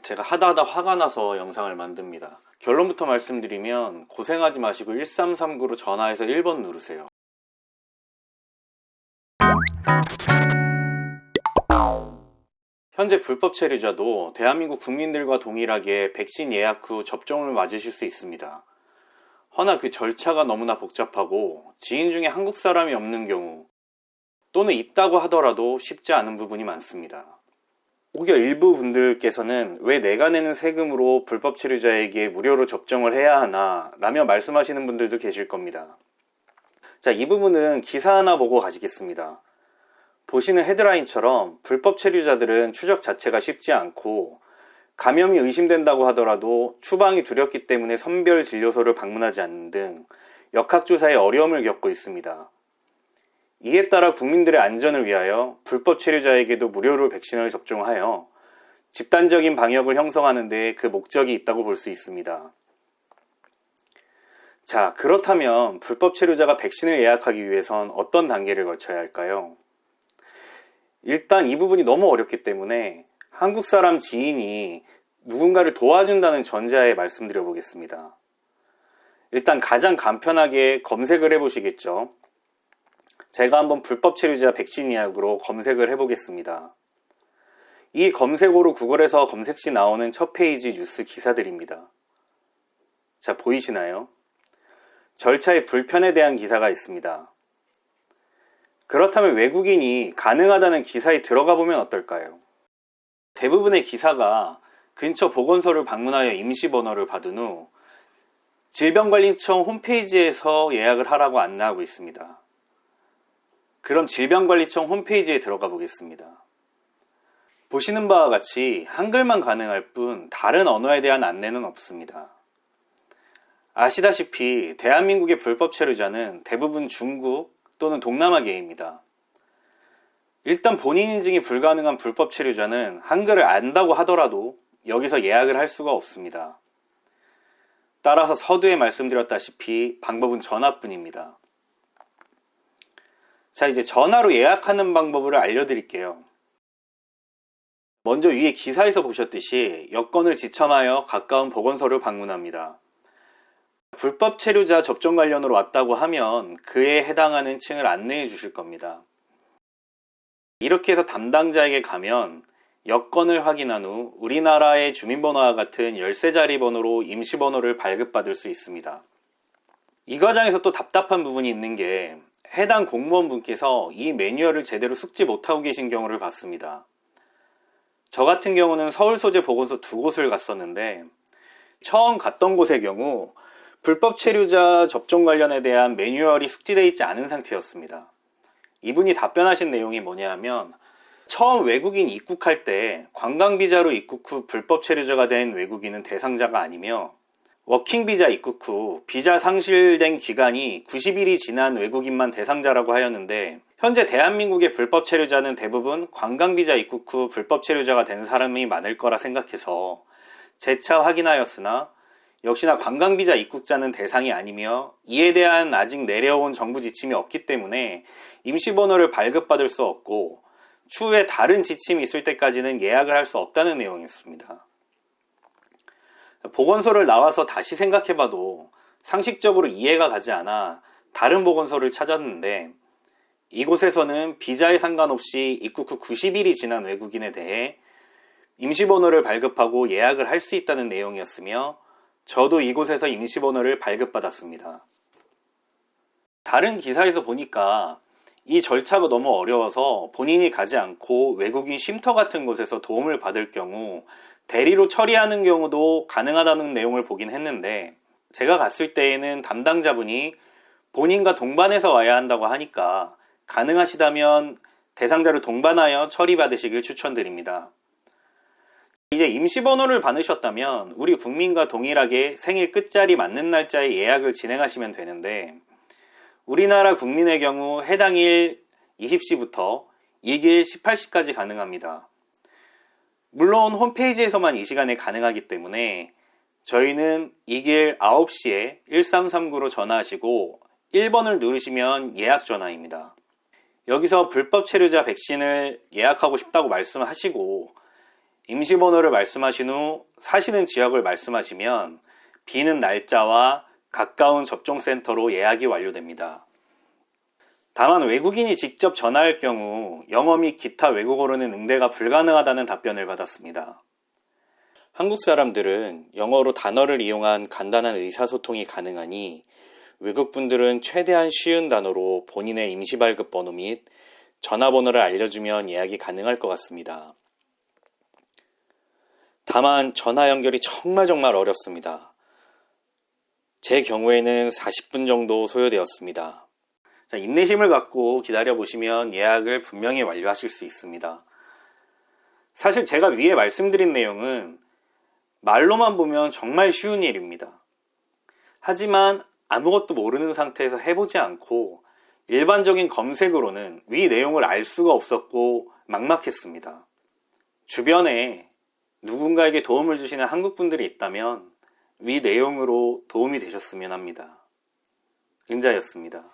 제가 하다 화가 나서 영상을 만듭니다. 결론부터 말씀드리면 고생하지 마시고 1339로 전화해서 1번 누르세요. 현재 불법 체류자도 대한민국 국민들과 동일하게 백신 예약 후 접종을 맞으실 수 있습니다. 허나 그 절차가 너무나 복잡하고 지인 중에 한국 사람이 없는 경우 또는 있다고 하더라도 쉽지 않은 부분이 많습니다. 오히려 일부 분들께서는 왜 내가 내는 세금으로 불법 체류자에게 무료로 접종을 해야 하나 라며 말씀하시는 분들도 계실 겁니다. 자, 이 부분은 기사 하나 보고 가시겠습니다. 보시는 헤드라인처럼 불법 체류자들은 추적 자체가 쉽지 않고 감염이 의심된다고 하더라도 추방이 두렵기 때문에 선별 진료소를 방문하지 않는 등 역학조사에 어려움을 겪고 있습니다. 이에 따라 국민들의 안전을 위하여 불법 체류자에게도 무료로 백신을 접종하여 집단적인 방역을 형성하는 데 그 목적이 있다고 볼 수 있습니다. 자, 그렇다면 불법 체류자가 백신을 예약하기 위해선 어떤 단계를 거쳐야 할까요? 일단 이 부분이 너무 어렵기 때문에 한국 사람 지인이 누군가를 도와준다는 전제하에 말씀드려 보겠습니다. 일단 가장 간편하게 검색을 해보시겠죠. 제가 한번 불법 체류자 백신 예약으로 검색을 해보겠습니다. 이 검색어로 구글에서 검색 시 나오는 첫 페이지 뉴스 기사들입니다. 자, 보이시나요? 절차의 불편에 대한 기사가 있습니다. 그렇다면 외국인이 가능하다는 기사에 들어가 보면 어떨까요? 대부분의 기사가 근처 보건소를 방문하여 임시번호를 받은 후 질병관리청 홈페이지에서 예약을 하라고 안내하고 있습니다. 그럼 질병관리청 홈페이지에 들어가 보겠습니다. 보시는 바와 같이 한글만 가능할 뿐 다른 언어에 대한 안내는 없습니다. 아시다시피 대한민국의 불법 체류자는 대부분 중국 또는 동남아계입니다. 일단 본인 인증이 불가능한 불법 체류자는 한글을 안다고 하더라도 여기서 예약을 할 수가 없습니다. 따라서 서두에 말씀드렸다시피 방법은 전화뿐입니다. 자, 이제 전화로 예약하는 방법을 알려드릴게요. 먼저 위에 기사에서 보셨듯이 여권을 지참하여 가까운 보건소를 방문합니다. 불법 체류자 접종 관련으로 왔다고 하면 그에 해당하는 층을 안내해 주실 겁니다. 이렇게 해서 담당자에게 가면 여권을 확인한 후 우리나라의 주민번호와 같은 열쇠자리 번호로 임시번호를 발급받을 수 있습니다. 이 과정에서 또 답답한 부분이 있는 게 해당 공무원분께서 이 매뉴얼을 제대로 숙지 못하고 계신 경우를 봤습니다. 저 같은 경우는 서울 소재 보건소 2곳을 갔었는데 처음 갔던 곳의 경우 불법 체류자 접종 관련에 대한 매뉴얼이 숙지되어 있지 않은 상태였습니다. 이분이 답변하신 내용이 뭐냐면 처음 외국인 입국할 때 관광비자로 입국 후 불법 체류자가 된 외국인은 대상자가 아니며 워킹비자 입국 후 비자 상실된 기간이 90일이 지난 외국인만 대상자라고 하였는데 현재 대한민국의 불법 체류자는 대부분 관광비자 입국 후 불법 체류자가 된 사람이 많을 거라 생각해서 재차 확인하였으나 역시나 관광비자 입국자는 대상이 아니며 이에 대한 아직 내려온 정부 지침이 없기 때문에 임시번호를 발급받을 수 없고 추후에 다른 지침이 있을 때까지는 예약을 할 수 없다는 내용이었습니다. 보건소를 나와서 다시 생각해봐도 상식적으로 이해가 가지 않아 다른 보건소를 찾았는데 이곳에서는 비자에 상관없이 입국 후 90일이 지난 외국인에 대해 임시번호를 발급하고 예약을 할 수 있다는 내용이었으며 저도 이곳에서 임시번호를 발급받았습니다. 다른 기사에서 보니까 이 절차가 너무 어려워서 본인이 가지 않고 외국인 쉼터 같은 곳에서 도움을 받을 경우 대리로 처리하는 경우도 가능하다는 내용을 보긴 했는데 제가 갔을 때에는 담당자분이 본인과 동반해서 와야 한다고 하니까 가능하시다면 대상자를 동반하여 처리받으시길 추천드립니다. 이제 임시번호를 받으셨다면 우리 국민과 동일하게 생일 끝자리 맞는 날짜에 예약을 진행하시면 되는데 우리나라 국민의 경우 해당 일 20시부터 이길 18시까지 가능합니다. 물론 홈페이지에서만 이 시간에 가능하기 때문에 저희는 이길 9시에 1339로 전화하시고 1번을 누르시면 예약 전화입니다. 여기서 불법 체류자 백신을 예약하고 싶다고 말씀하시고 임시번호를 말씀하신 후 사시는 지역을 말씀하시면 비는 날짜와 가까운 접종센터로 예약이 완료됩니다. 다만 외국인이 직접 전화할 경우 영어 및 기타 외국어로는 응대가 불가능하다는 답변을 받았습니다. 한국 사람들은 영어로 단어를 이용한 간단한 의사소통이 가능하니 외국 분들은 최대한 쉬운 단어로 본인의 임시발급 번호 및 전화번호를 알려주면 예약이 가능할 것 같습니다. 다만 전화 연결이 정말 어렵습니다. 제 경우에는 40분 정도 소요되었습니다. 자, 인내심을 갖고 기다려보시면 예약을 분명히 완료하실 수 있습니다. 사실 제가 위에 말씀드린 내용은 말로만 보면 정말 쉬운 일입니다. 하지만 아무것도 모르는 상태에서 해보지 않고 일반적인 검색으로는 위 내용을 알 수가 없었고 막막했습니다. 주변에 누군가에게 도움을 주시는 한국 분들이 있다면 위 내용으로 도움이 되셨으면 합니다. 은자였습니다.